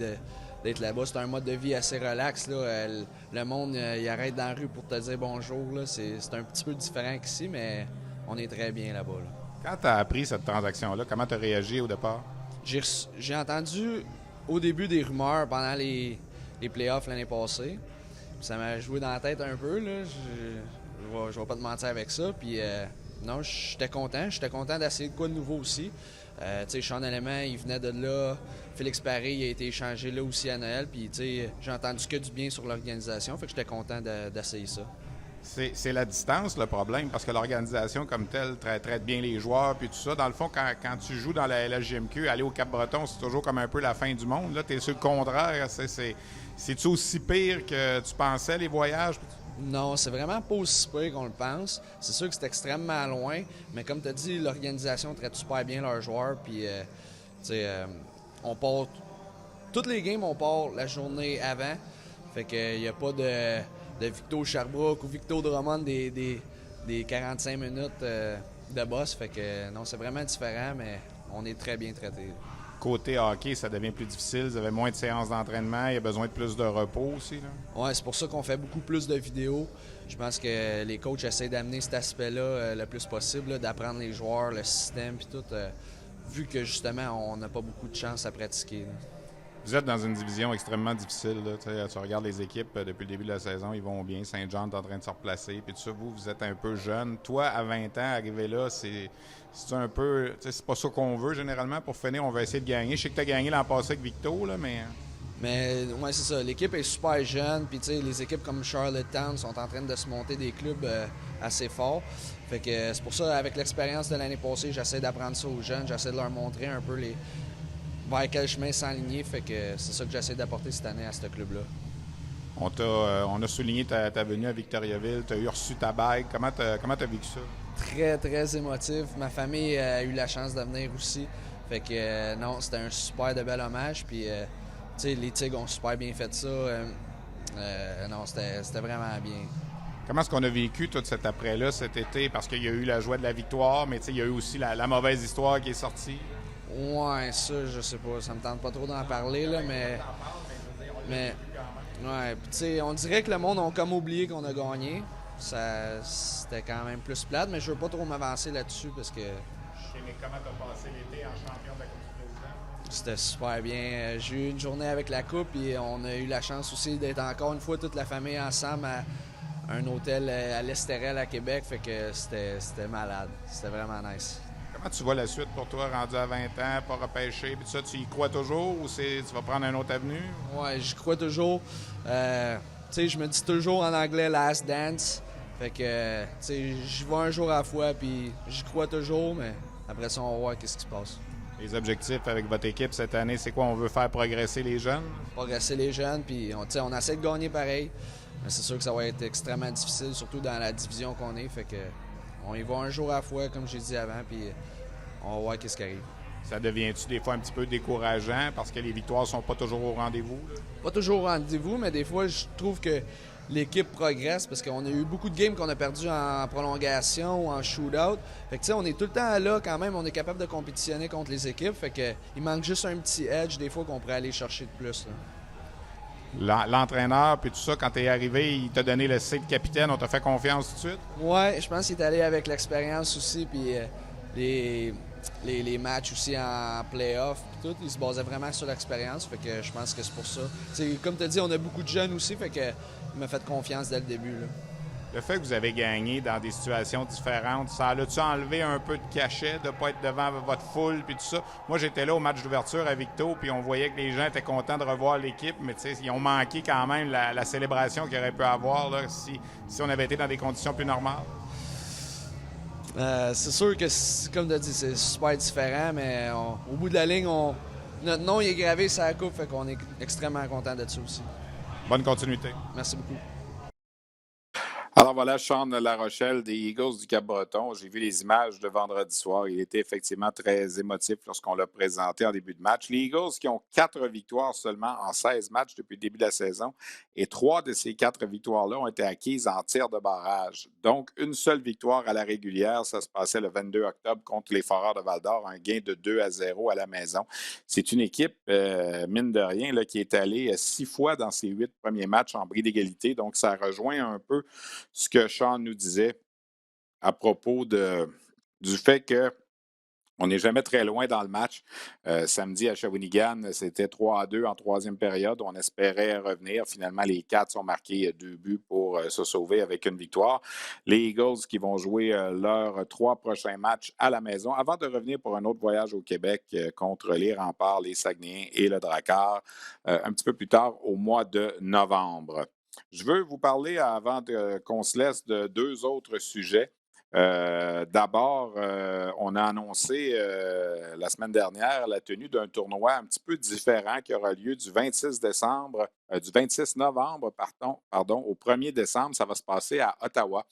d'être là-bas. C'est un mode de vie assez relax. Là. Le monde, il arrête dans la rue pour te dire bonjour. Là. C'est un petit peu différent qu'ici, mais on est très bien là-bas. Là. Quand tu as appris cette transaction-là, comment tu as réagi au départ? J'ai entendu au début des rumeurs pendant les playoffs l'année passée. Ça m'a joué dans la tête un peu. Là. Je vais pas te mentir avec ça. Puis non, j'étais content. J'étais content d'essayer de quoi de nouveau aussi. Sean Element, il venait de là. Félix Paré, il a été échangé là aussi à Noël. Puis j'ai entendu que du bien sur l'organisation. Fait que j'étais content d'essayer ça. C'est la distance le problème, parce que l'organisation comme telle traite bien les joueurs puis tout ça. Dans le fond, quand tu joues dans la LHJMQ, aller au Cap-Breton, c'est toujours comme un peu la fin du monde. Là, tu es sur le contraire. C'est-tu aussi pire que tu pensais, les voyages? Non, c'est vraiment pas aussi pire qu'on le pense. C'est sûr que c'est extrêmement loin, mais comme tu as dit, l'organisation traite super bien leurs joueurs. Puis, on part... Toutes les games, on part la journée avant. Fait qu'il n'y a pas de Victor Sherbrooke ou Victor Drummond des 45 minutes de boss. Fait que non, c'est vraiment différent, mais on est très bien traités. Côté hockey, ça devient plus difficile. Vous avez moins de séances d'entraînement. Il y a besoin de plus de repos aussi. Oui, c'est pour ça qu'on fait beaucoup plus de vidéos. Je pense que les coachs essaient d'amener cet aspect-là le plus possible, là, d'apprendre les joueurs, le système, puis tout, vu que justement, on n'a pas beaucoup de chance à pratiquer. Là. Vous êtes dans une division extrêmement difficile. Là. Tu regardes les équipes depuis le début de la saison, ils vont bien. Saint-Jean est en train de se replacer. Puis tout ça, vous êtes un peu jeune. Toi, à 20 ans, arrivé là, c'est un peu... C'est pas ça qu'on veut généralement. Pour finir, on va essayer de gagner. Je sais que tu as gagné l'an passé avec Victo, là, mais... Mais ouais, c'est ça. L'équipe est super jeune. Puis les équipes comme Charlottetown sont en train de se monter des clubs assez forts. Fait que c'est pour ça, avec l'expérience de l'année passée, j'essaie d'apprendre ça aux jeunes. J'essaie de leur montrer un peu vers quel chemin s'enligner. Fait que c'est ça que j'essaie d'apporter cette année à ce club-là. On a souligné ta venue à Victoriaville. Tu as reçu ta bague. Comment t'as vécu ça? Très, très émotif. Ma famille a eu la chance de venir aussi. Fait que non, c'était un super de bel hommage. Puis, les Tigres ont super bien fait ça. Non, c'était vraiment bien. Comment est-ce qu'on a vécu tout cet après-là cet été? Parce qu'il y a eu la joie de la victoire, mais il y a eu aussi la mauvaise histoire qui est sortie. Ouais, ça, je sais pas. Ça me tente pas trop d'en parler, là, mais ouais, puis on dirait que le monde a comme oublié qu'on a gagné. C'était quand même plus plate, mais je veux pas trop m'avancer là-dessus parce que... Mais comment t'as passé l'été en champion de la Coupe du Président? C'était super bien. J'ai eu une journée avec la Coupe et on a eu la chance aussi d'être encore une fois toute la famille ensemble à un hôtel à l'Estérel à Québec. Fait que c'était malade. C'était vraiment nice. Comment tu vois la suite pour toi, rendu à 20 ans, pas repêché, puis ça, tu y crois toujours ou tu vas prendre une autre avenue? Ouais, j'y crois toujours. Je me dis toujours en anglais « last dance ». Fait que, j'y vais un jour à la fois, puis j'y crois toujours, mais après ça, on va voir qu'est-ce qui se passe. Les objectifs avec votre équipe cette année, c'est quoi? On veut faire progresser les jeunes? Progresser les jeunes, puis on essaie de gagner pareil. Mais c'est sûr que ça va être extrêmement difficile, surtout dans la division qu'on est. Fait que on y va un jour à la fois, comme j'ai dit avant, puis on va voir qu'est-ce qui arrive. Ça devient-tu des fois un petit peu décourageant parce que les victoires sont pas toujours au rendez-vous? Là? Pas toujours au rendez-vous, mais des fois, je trouve que l'équipe progresse parce qu'on a eu beaucoup de games qu'on a perdu en prolongation ou en shootout. Fait que tu sais, on est tout le temps là quand même, on est capable de compétitionner contre les équipes. Fait que il manque juste un petit edge des fois qu'on pourrait aller chercher de plus. Là. L'entraîneur, puis tout ça, quand tu es arrivé, il t'a donné le C de capitaine, on t'a fait confiance tout de suite? Ouais, je pense qu'il est allé avec l'expérience aussi, puis les matchs aussi en playoff, puis tout, il se basait vraiment sur l'expérience. Fait que je pense que c'est pour ça. T'sais, comme tu as dit, on a beaucoup de jeunes aussi, fait que il m'a fait confiance dès le début. Là. Le fait que vous avez gagné dans des situations différentes, ça a-tu enlevé un peu de cachet de ne pas être devant votre foule puis tout ça? Moi, j'étais là au match d'ouverture à Victo, puis on voyait que les gens étaient contents de revoir l'équipe, mais ils ont manqué quand même la célébration qu'il aurait pu avoir là, si on avait été dans des conditions plus normales. C'est sûr que, comme tu as dit, c'est super différent, mais au bout de la ligne, notre nom il est gravé sur la coupe, fait qu'on est extrêmement content de ça aussi. Bonne continuité. Merci beaucoup. Alors voilà, Sean Larochelle des Eagles du Cap-Breton. J'ai vu les images de vendredi soir. Il était effectivement très émotif lorsqu'on l'a présenté en début de match. Les Eagles qui ont 4 victoires seulement en 16 matchs depuis le début de la saison. Et 3 de ces 4 victoires-là ont été acquises en tir de barrage. Donc, une seule victoire à la régulière. Ça se passait le 22 octobre contre les Foreurs de Val-d'Or. Un gain de 2-0 à la maison. C'est une équipe, mine de rien, là, qui est allée 6 fois dans ses 8 premiers matchs en bris d'égalité. Donc, ça rejoint un peu ce que Sean nous disait à propos du fait qu'on n'est jamais très loin dans le match. Samedi à Shawinigan, c'était 3-2 en troisième période. On espérait revenir. Finalement, les 4 ont marqué 2 buts pour se sauver avec une victoire. Les Eagles qui vont jouer leurs 3 prochains matchs à la maison avant de revenir pour un autre voyage au Québec contre les Remparts, les Saguenayens et le Drakkar un petit peu plus tard au mois de novembre. Je veux vous parler, avant qu'on se laisse, de 2 autres sujets. D'abord, on a annoncé la semaine dernière la tenue d'un tournoi un petit peu différent qui aura lieu du 26 novembre au 1er décembre. Ça va se passer à Ottawa,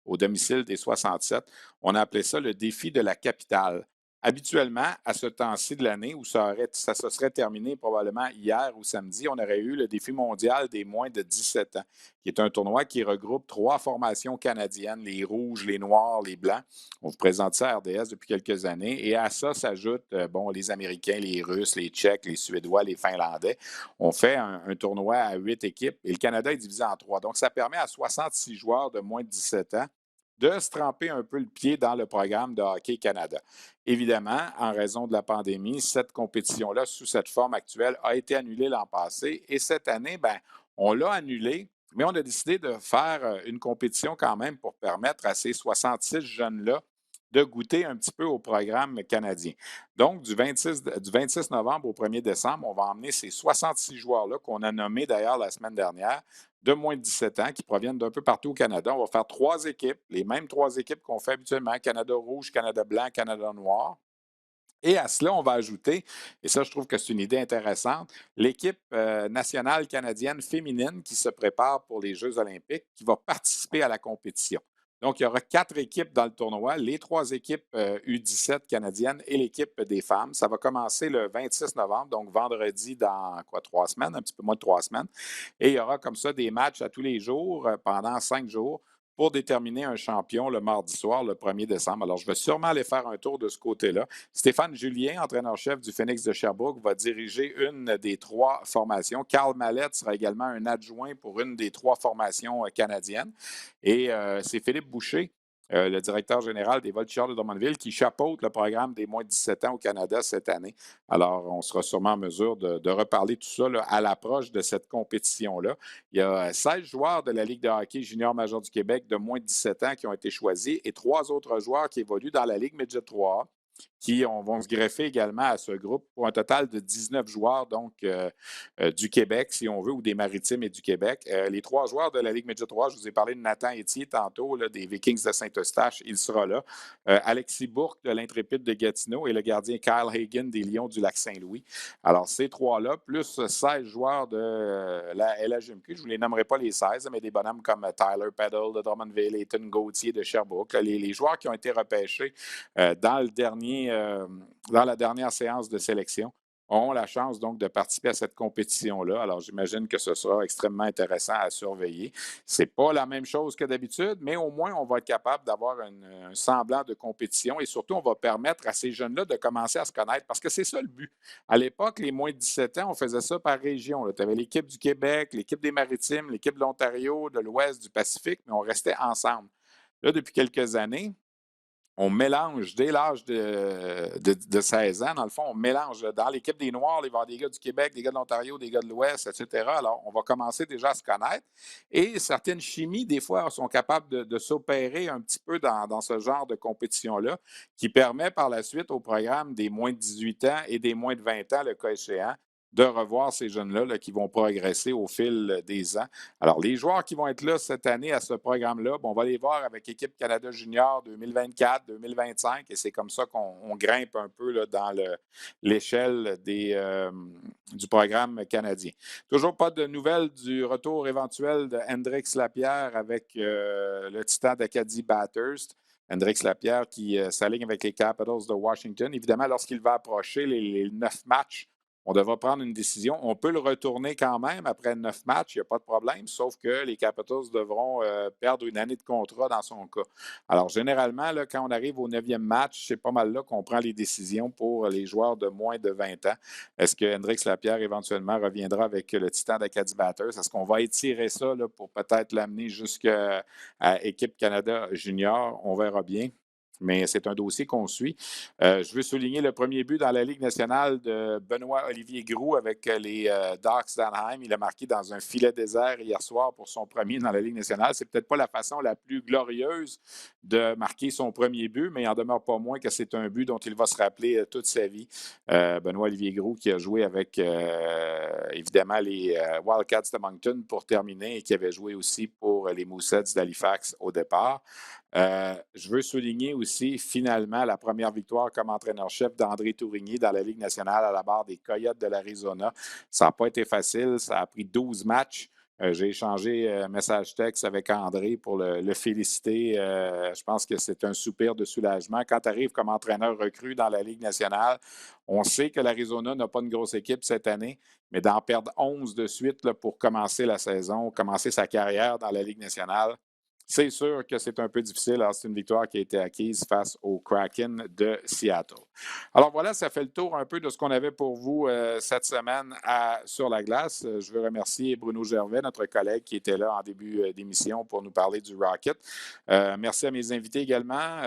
au domicile des 67. On a appelé ça le défi de la capitale. Habituellement, à ce temps-ci de l'année où ça se serait terminé probablement hier ou samedi, on aurait eu le défi mondial des moins de 17 ans, qui est un tournoi qui regroupe 3 formations canadiennes, les rouges, les noirs, les blancs. On vous présente ça à RDS depuis quelques années. Et à ça s'ajoutent les Américains, les Russes, les Tchèques, les Suédois, les Finlandais. On fait un tournoi à 8 équipes et le Canada est divisé en 3. Donc, ça permet à 66 joueurs de moins de 17 ans de se tremper un peu le pied dans le programme de Hockey Canada. Évidemment, en raison de la pandémie, cette compétition-là, sous cette forme actuelle, a été annulée l'an passé. Et cette année, on l'a annulée, mais on a décidé de faire une compétition quand même pour permettre à ces 66 jeunes-là de goûter un petit peu au programme canadien. Donc, du 26 novembre au 1er décembre, on va emmener ces 66 joueurs-là, qu'on a nommés d'ailleurs la semaine dernière, de moins de 17 ans, qui proviennent d'un peu partout au Canada. On va faire 3 équipes, les mêmes 3 équipes qu'on fait habituellement, Canada rouge, Canada blanc, Canada noir. Et à cela, on va ajouter, et ça, je trouve que c'est une idée intéressante, l'équipe nationale canadienne féminine qui se prépare pour les Jeux olympiques, qui va participer à la compétition. Donc, il y aura 4 équipes dans le tournoi, les 3 équipes U17 canadiennes et l'équipe des femmes. Ça va commencer le 26 novembre, donc vendredi dans 3 semaines, un petit peu moins de 3 semaines. Et il y aura comme ça des matchs à tous les jours pendant 5 jours pour déterminer un champion le mardi soir, le 1er décembre. Alors, je vais sûrement aller faire un tour de ce côté-là. Stéphane Julien, entraîneur-chef du Phoenix de Sherbrooke, va diriger une des 3 formations. Carl Mallette sera également un adjoint pour une des 3 formations canadiennes. Et c'est Philippe Boucher, le directeur général des Voltigeurs de Drummondville, qui chapeaute le programme des moins de 17 ans au Canada cette année. Alors, on sera sûrement en mesure de reparler tout ça là, à l'approche de cette compétition-là. Il y a 16 joueurs de la Ligue de hockey junior major du Québec de moins de 17 ans qui ont été choisis et 3 autres joueurs qui évoluent dans la Ligue Midget 3A qui vont se greffer également à ce groupe pour un total de 19 joueurs, donc du Québec, si on veut, ou des Maritimes et du Québec. Les 3 joueurs de la Ligue Média 3, je vous ai parlé de Nathan Etier tantôt, là, des Vikings de Saint-Eustache, il sera là. Alexis Bourque de l'Intrépide de Gatineau et le gardien Kyle Hagan des Lions du Lac-Saint-Louis. Alors, ces 3-là, plus 16 joueurs de la LHMQ, je ne vous les nommerai pas les 16, mais des bonhommes comme Tyler Peddle de Drummondville, Ethan Gauthier de Sherbrooke, les joueurs qui ont été repêchés dans la dernière séance de sélection auront la chance donc de participer à cette compétition-là. Alors, j'imagine que ce sera extrêmement intéressant à surveiller. Ce n'est pas la même chose que d'habitude, mais au moins, on va être capable d'avoir un semblant de compétition et surtout, on va permettre à ces jeunes-là de commencer à se connaître parce que c'est ça le but. À l'époque, les moins de 17 ans, on faisait ça par région. Tu avais l'équipe du Québec, l'équipe des Maritimes, l'équipe de l'Ontario, de l'Ouest, du Pacifique, mais on restait ensemble. Là, depuis quelques années, on mélange dès l'âge de 16 ans, dans le fond, on mélange. Dans l'équipe des Noirs, il va y avoir des gars du Québec, des gars de l'Ontario, des gars de l'Ouest, etc. Alors, on va commencer déjà à se connaître. Et certaines chimies, des fois, sont capables de s'opérer un petit peu dans ce genre de compétition-là, qui permet par la suite au programme des moins de 18 ans et des moins de 20 ans, le cas échéant, de revoir ces jeunes-là là, qui vont progresser au fil des ans. Alors, les joueurs qui vont être là cette année à ce programme-là, on va les voir avec l'équipe Canada Junior 2024, 2025, et c'est comme ça qu'on grimpe un peu là, dans l'échelle du programme canadien. Toujours pas de nouvelles du retour éventuel de Hendrix Lapierre avec le Titan d'Acadie Bathurst. Hendrix Lapierre qui s'aligne avec les Capitals de Washington. Évidemment, lorsqu'il va approcher les 9 matchs, on devra prendre une décision. On peut le retourner quand même après 9 matchs, il n'y a pas de problème, sauf que les Capitals devront perdre une année de contrat dans son cas. Alors, généralement, là, quand on arrive au 9e match, c'est pas mal là qu'on prend les décisions pour les joueurs de moins de 20 ans. Est-ce que Hendrix Lapierre éventuellement reviendra avec le Titan d'Acadie Bathurst? Est-ce qu'on va étirer ça là, pour peut-être l'amener jusqu'à Équipe Canada Junior? On verra bien. Mais c'est un dossier qu'on suit. Je veux souligner le premier but dans la Ligue nationale de Benoît-Olivier Groux avec les Ducks d'Anaheim. Il a marqué dans un filet désert hier soir pour son premier dans la Ligue nationale. C'est peut-être pas la façon la plus glorieuse de marquer son premier but, mais il n'en demeure pas moins que c'est un but dont il va se rappeler toute sa vie. Benoît-Olivier Groux qui a joué avec, évidemment, les Wildcats de Moncton pour terminer et qui avait joué aussi pour les Mooseheads d'Halifax au départ. Je veux souligner aussi, finalement, la première victoire comme entraîneur-chef d'André Tourigny dans la Ligue nationale à la barre des Coyotes de l'Arizona. Ça n'a pas été facile. Ça a pris 12 matchs. J'ai échangé un message texte avec André pour le féliciter. Je pense que c'est un soupir de soulagement. Quand tu arrives comme entraîneur recru dans la Ligue nationale, on sait que l'Arizona n'a pas une grosse équipe cette année, mais d'en perdre 11 de suite là, pour commencer la saison, commencer sa carrière dans la Ligue nationale, c'est sûr que c'est un peu difficile. Alors, c'est une victoire qui a été acquise face au Kraken de Seattle. Alors voilà, ça fait le tour un peu de ce qu'on avait pour vous cette semaine sur la glace. Je veux remercier Bruno Gervais, notre collègue qui était là en début d'émission pour nous parler du Rocket. Merci à mes invités également,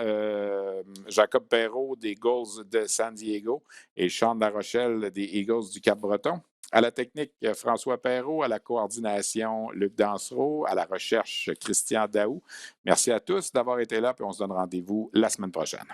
Jacob Perrault des Eagles de San Diego et Sean Larochelle des Eagles du Cap-Breton. À la technique, François Perrault, à la coordination, Luc Dansereau, à la recherche, Christian Daou. Merci à tous d'avoir été là, puis on se donne rendez-vous la semaine prochaine.